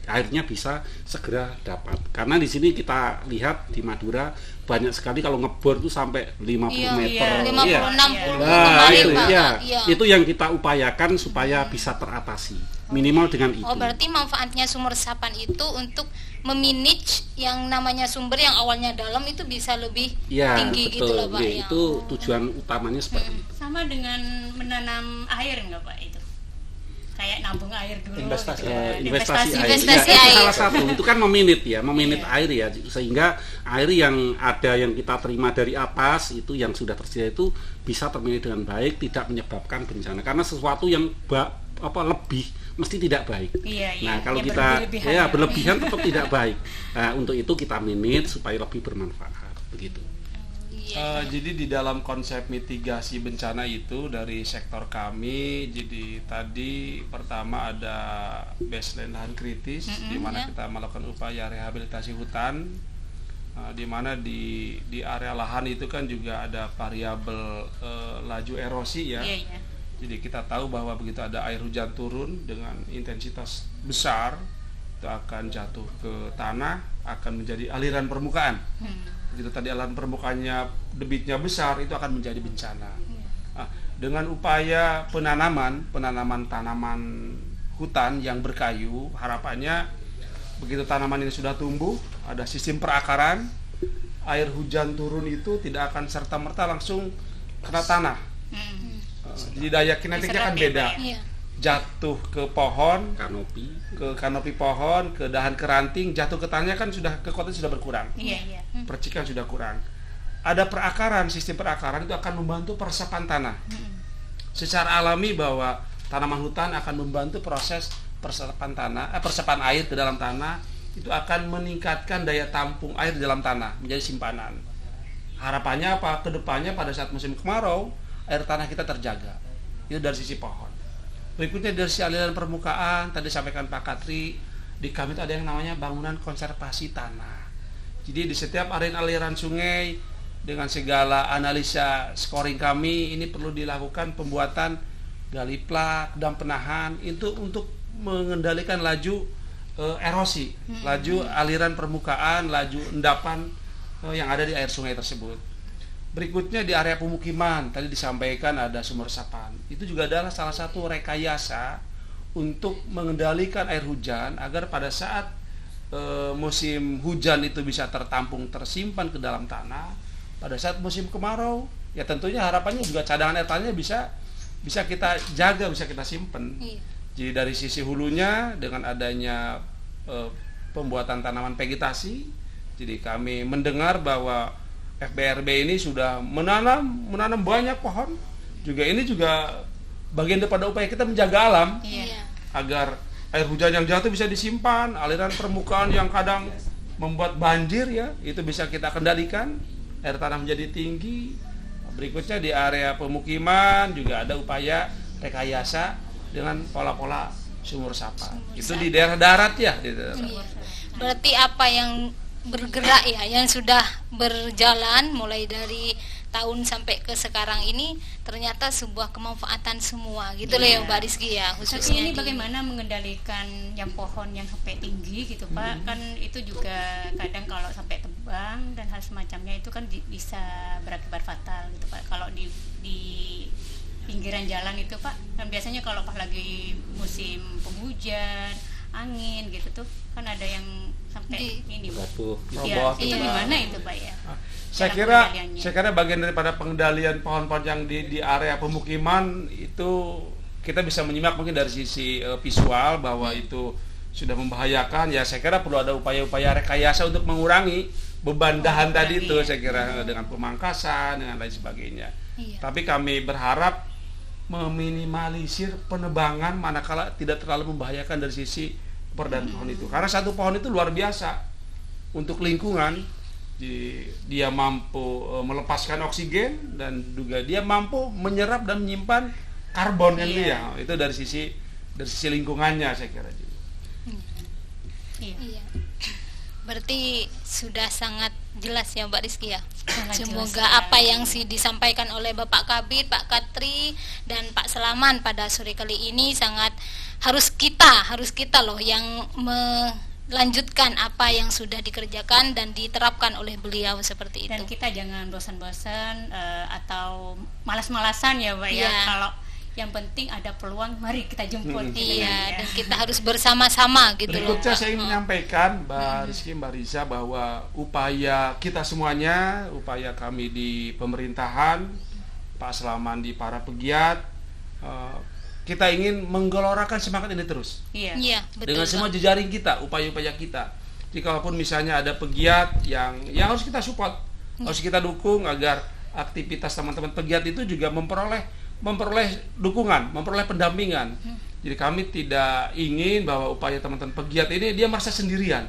airnya bisa segera dapat. Karena di sini kita lihat di Madura banyak sekali kalau ngebor itu sampai 50 meter. 50-60 Itu yang kita upayakan supaya bisa teratasi. Minimal dengan itu. Oh, berarti manfaatnya sumur resapan itu untuk memanage yang namanya sumber yang awalnya dalam itu bisa lebih tinggi, betul. gitu loh Pak. Ya, itu tujuan utamanya seperti itu. Sama dengan menanam air nggak Pak itu? Kayak nabung air dulu. Investasi air. Salah satu itu kan memanage air ya, sehingga air yang ada yang kita terima dari atas itu yang sudah tersedia itu bisa termanage dengan baik, tidak menyebabkan bencana. Karena sesuatu yang lebih mesti tidak baik. Nah, kalau kita berlebihan tetap tidak baik. Nah, untuk itu kita manage supaya lebih bermanfaat begitu. Jadi di dalam konsep mitigasi bencana itu dari sektor kami, jadi tadi pertama ada baseline lahan kritis, di mana kita melakukan upaya rehabilitasi hutan, di mana di area lahan itu kan juga ada variabel laju erosi ya. Jadi kita tahu bahwa begitu ada air hujan turun dengan intensitas besar, itu akan jatuh ke tanah, akan menjadi aliran permukaan. Begitu tadi aliran permukaannya debitnya besar, itu akan menjadi bencana. Nah, dengan upaya penanaman tanaman hutan yang berkayu, harapannya begitu tanaman ini sudah tumbuh, ada sistem perakaran, air hujan turun itu tidak akan serta-merta langsung kena tanah. Jadi daya kinetiknya kan beda. Jatuh ke pohon, ke kanopi pohon, ke dahan keranting, jatuh ke tanahnya kan sudah kekuatannya sudah berkurang. Percikan sudah kurang. Ada perakaran, sistem perakaran itu akan membantu peresapan tanah. Secara alami bahwa tanaman hutan akan membantu proses peresapan air ke dalam tanah, itu akan meningkatkan daya tampung air di dalam tanah menjadi simpanan. Harapannya apa? Kedepannya pada saat musim kemarau, air tanah kita terjaga. Itu dari sisi pohon. Berikutnya dari sisi aliran permukaan, tadi sampaikan Pak Katri, di kami itu ada yang namanya bangunan konservasi tanah. Jadi di setiap aliran sungai dengan segala analisa scoring kami, ini perlu dilakukan pembuatan gali plak dan penahan itu untuk mengendalikan laju erosi, laju aliran permukaan, laju endapan yang ada di air sungai tersebut. Berikutnya di area pemukiman, tadi disampaikan ada sumur resapan. Itu juga adalah salah satu rekayasa untuk mengendalikan air hujan agar pada saat musim hujan itu bisa tertampung, tersimpan ke dalam tanah. Pada saat musim kemarau, ya tentunya harapannya juga cadangan air tanahnya bisa kita jaga, bisa kita simpan. Jadi dari sisi hulunya dengan adanya pembuatan tanaman vegetasi, jadi kami mendengar bahwa FBRB ini sudah menanam banyak pohon. Ini juga bagian daripada upaya kita menjaga alam, agar air hujan yang jatuh bisa disimpan, aliran permukaan yang kadang membuat banjir ya, itu bisa kita kendalikan, air tanah menjadi tinggi. Berikutnya di area pemukiman juga ada upaya rekayasa dengan pola-pola sumur resapan. Itu di daerah darat ya. Berarti apa yang bergerak ya, yang sudah berjalan mulai dari tahun sampai ke sekarang ini ternyata sebuah kemanfaatan semua gitu loh ya Mbak Rizky ya, khususnya ini bagaimana mengendalikan yang pohon yang sampai tinggi gitu Pak, kan itu juga kadang kalau sampai tebang dan hal semacamnya itu kan bisa berakibat fatal gitu Pak kalau pinggiran jalan itu Pak, kan biasanya kalau pas lagi musim penghujan, angin gitu tuh kan ada yang sampai ini Pak. Roboh. Ya, Roboh. itu Iya. gimana itu Pak ya? Saya Cara kira pengendaliannya. bagian daripada pengendalian pohon-pohon yang di area pemukiman itu kita bisa menyimak mungkin dari sisi visual bahwa itu sudah membahayakan. Ya saya kira perlu ada upaya-upaya rekayasa untuk mengurangi beban dahan tadi itu, saya kira dengan pemangkasan dengan lain sebagainya. Iya. Tapi kami berharap meminimalisir penebangan manakala tidak terlalu membahayakan dari sisi keberadaan pohon itu. Karena satu pohon itu luar biasa untuk lingkungan. Dia mampu melepaskan oksigen dan juga dia mampu menyerap dan menyimpan karbon yang dia. Itu dari sisi lingkungannya saya kira. Iya. Iya. Berarti sudah sangat jelas ya Mbak Rizky ya. Sangat Semoga jelas, apa yang disampaikan oleh Bapak Kabid, Pak Katri dan Pak Selaman pada sore kali ini sangat harus kita loh yang melanjutkan apa yang sudah dikerjakan dan diterapkan oleh beliau seperti Dan itu. kita jangan bosan-bosan atau malas-malasan ya Pak ya. Iya. Kalau yang penting ada peluang, mari kita jemput. gitu kan, Iya, ya. dan kita harus bersama-sama gitu loh. Berikutnya Pak. saya ingin menyampaikan Mbak Rizky, Mbak Riza, bahwa upaya kita semuanya, upaya kami di pemerintahan, Pak Selaman di para pegiat, kita ingin menggelorakan semangat ini terus. Iya. Iya, betul. Dengan semua Pak. jejaring kita, upaya-upaya kita. Jikalaupun misalnya ada pegiat yang harus kita support, harus kita dukung agar aktivitas teman-teman pegiat itu juga memperoleh dukungan, memperoleh pendampingan. Jadi kami tidak ingin bahwa upaya teman-teman pegiat ini dia merasa sendirian.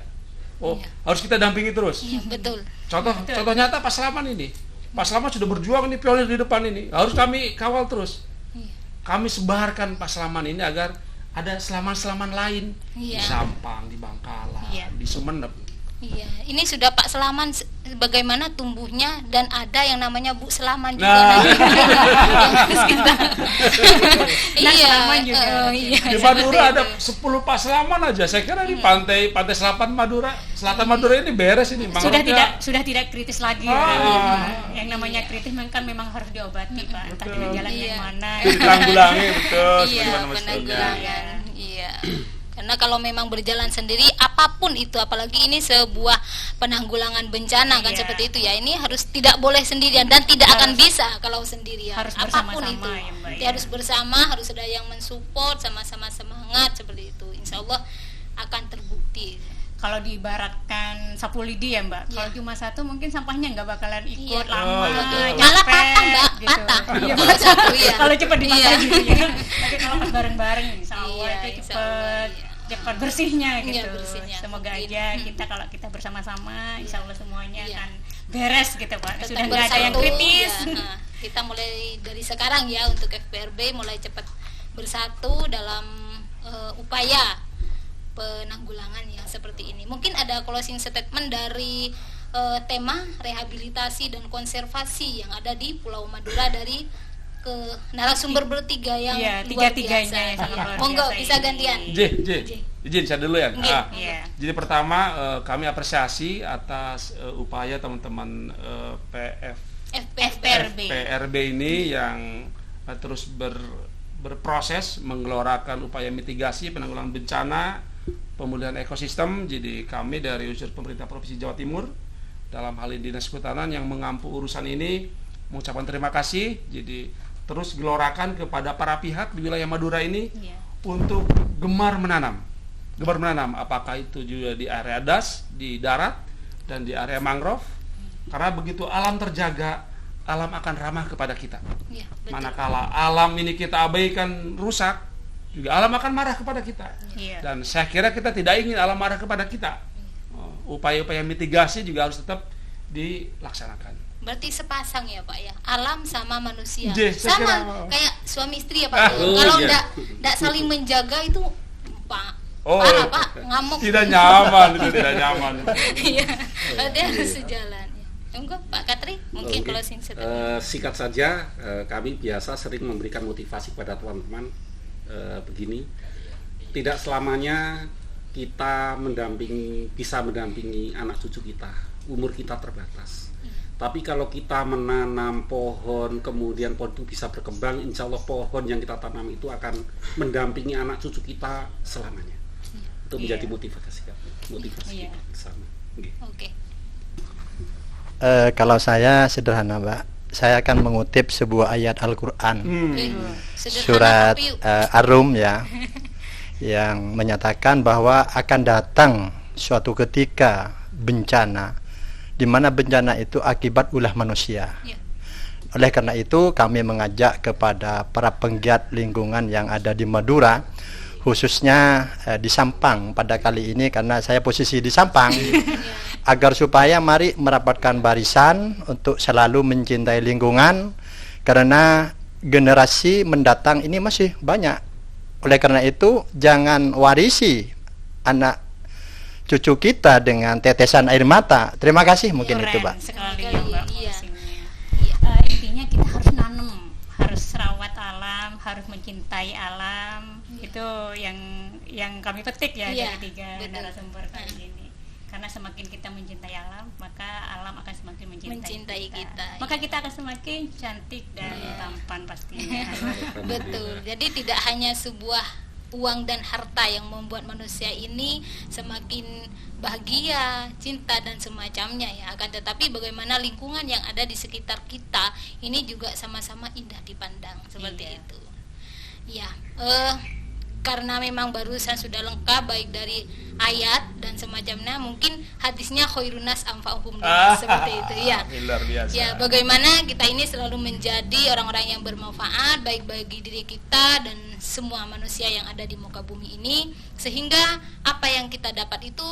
Harus kita dampingi terus. Iya, betul. Contoh nyata Pak Selaman ini. Pak Selaman sudah berjuang ini, pionir di depan ini. Harus kami kawal terus. Iya. Kami sebarkan Pak Selaman ini agar ada selaman-selaman lain di Iya. Sampang, di Bangkalan, Iya. di Sumeneb. Iya, ini sudah Pak Selaman bagaimana tumbuhnya dan ada yang namanya Bu Selaman juga. Nah. Terus kita. Iya, Selaman juga. iya. Di seperti Madura ada itu. 10 Pak Selaman aja. Saya kira di pantai selatan Madura ini beres ini. Sudah tidak kritis lagi. Yang namanya kritis kan memang harus diobati Pak. Entah dengan jalan Iya. yang mana. ditanggulangi betul. Iya, sebagaimana mestinya. penanggulangan. Iya. Karena kalau memang berjalan sendiri apapun itu, apalagi ini sebuah penanggulangan bencana kan Iya. seperti itu ya. Ini harus tidak boleh sendirian dan tidak akan bisa kalau sendirian. Harus apapun bersama-sama itu. ya, Mbak, Jadi ya. harus bersama, harus ada yang mensupport, sama-sama semangat seperti itu. Insya Allah akan terbukti. Kalau diibaratkan sapu lidi ya Mbak, kalau cuma satu mungkin sampahnya nggak bakalan ikut Iya. lama, betul. Malah capek, patah Mbak, gitu. patah. Iya, Kalau satu, iya. kalau cepat dipatah Iya. gitu ya. Tapi kalau pas bareng-bareng insya Allah Iya, itu insya Allah, cepat iya. cepat bersihnya Iya, gitu. bersihnya. Semoga Mungkin. aja kita kalau kita bersama-sama insya Allah semuanya Iya. akan beres gitu Pak. Tetap Sudah nggak ada yang bersatu, kritis. ya. Nah, kita mulai dari sekarang ya untuk FPRB mulai cepat bersatu dalam upaya penanggulangan yang seperti ini. Mungkin ada closing statement dari tema rehabilitasi dan konservasi yang ada di Pulau Madura dari ke narasumber bertiga yang Iya, luar tiga-tiganya biasa. yang sangat Iya. luar Monggo biasa bisa ini. gantian. Izin saya dulu ya. Nggih. Iya. Jadi pertama kami apresiasi atas upaya teman-teman FPRB ini yang terus berproses menggelorakan upaya mitigasi penanggulangan bencana, pemulihan ekosistem. Jadi kami dari unsur pemerintah Provinsi Jawa Timur dalam hal ini Dinas Kehutanan yang mengampu urusan ini mengucapkan terima kasih. Jadi terus gelorakan kepada para pihak di wilayah Madura ini Iya. untuk gemar menanam, apakah itu juga di area das, di darat, dan di area mangrove. Karena begitu alam terjaga, alam akan ramah kepada kita. Iya, betul. Manakala alam ini kita abaikan, rusak, juga alam akan marah kepada kita. Iya. Dan saya kira kita tidak ingin alam marah kepada kita. Upaya-upaya mitigasi juga harus tetap dilaksanakan. Berarti sepasang ya Pak ya, alam sama manusia. Iya, saya Sama kira- kayak suami istri ya Pak. Oh, Kalau iya. ndak saling menjaga itu Pak. Oh, Parah Pak, ngamuk. tidak nyaman itu, tidak nyaman. Iya, dia harus sejalan. Enggak Pak Katri, mungkin Oke. closing statement. Singkat saja, kami biasa sering memberikan motivasi kepada teman-teman begini. Tidak selamanya kita bisa mendampingi anak cucu kita. Umur kita terbatas. Tapi kalau kita menanam pohon, kemudian pohon itu bisa berkembang, insya Allah pohon yang kita tanam itu akan mendampingi anak cucu kita selamanya. Itu menjadi motivasi kita bersama. Oke. Kalau saya sederhana, Mbak, saya akan mengutip sebuah ayat Al-Quran, surat Ar-Rum ya, yang menyatakan bahwa akan datang suatu ketika bencana, di mana bencana itu akibat ulah manusia. Oleh karena itu kami mengajak kepada para penggiat lingkungan yang ada di Madura, khususnya di Sampang pada kali ini, karena saya posisi di Sampang, agar supaya mari merapatkan barisan untuk selalu mencintai lingkungan, karena generasi mendatang ini masih banyak. Oleh karena itu jangan warisi anak cucu kita dengan tetesan air mata. Terima kasih, mungkin Keren itu, Pak. Sekali ya, Mbak. Iya. Intinya kita harus nanam, harus rawat alam, harus mencintai alam. Itu yang kami petik ya Iya, dari 3 betul. narasumber kali ini. Karena semakin kita mencintai alam, maka alam akan semakin mencintai kita. Maka kita akan semakin cantik dan tampan pastinya. Betul. Jadi tidak hanya sebuah uang dan harta yang membuat manusia ini semakin bahagia, cinta dan semacamnya ya. Akan tetapi bagaimana lingkungan yang ada di sekitar kita ini juga sama-sama indah dipandang seperti Iya. itu. Ya, karena memang barusan sudah lengkap baik dari ayat dan semacamnya, mungkin hadisnya khairunas anfa'uhum linnas seperti itu ya. Luar biasa. Ya, bagaimana kita ini selalu menjadi orang-orang yang bermanfaat baik bagi diri kita dan semua manusia yang ada di muka bumi ini, sehingga apa yang kita dapat itu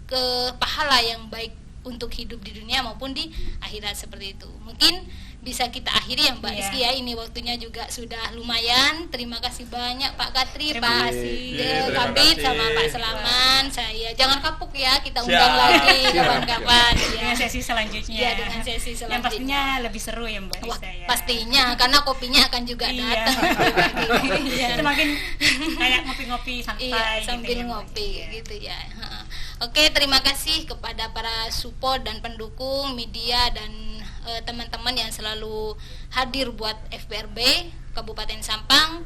ke pahala yang baik untuk hidup di dunia maupun di akhirat seperti itu. Mungkin bisa kita akhiri ya Mbak Rizky ya, ini waktunya juga sudah lumayan. Terima kasih banyak Pak Katri, Terima Pak kasih. Kabit kasih. sama Pak Selaman. Saya jangan kapuk ya, kita Siap. undang lagi Siap. kapan-kapan ya. Dengan sesi selanjutnya. Iya, dengan sesi selanjutnya. Yang pastinya lebih seru ya, Mbak Wah, Risa ya. pastinya karena kopinya akan juga Iya. datang. Iya. Semakin kayak ngopi-ngopi santai Iya, gitu sambil ya, Mbak. ngopi Iya. gitu ya. Ha. Oke, terima kasih kepada para support dan pendukung media dan teman-teman yang selalu hadir buat FPRB Kabupaten Sampang.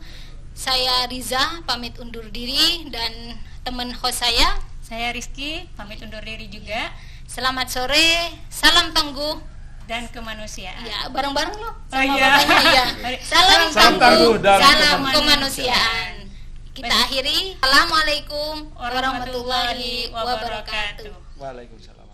Saya Riza pamit undur diri dan teman host Saya Rizky pamit undur diri juga, selamat sore, salam tangguh. dan kemanusiaan. Ya, bareng-bareng loh Oh, sama iya. bapaknya ya. Salam Salam tangguh tangguh dan salam kemanusiaan. kemanusiaan. Kita Baik. akhiri. Assalamualaikum warahmatullahi Warahmatullahi wabarakatuh. wabarakatuh. Waalaikumsalam.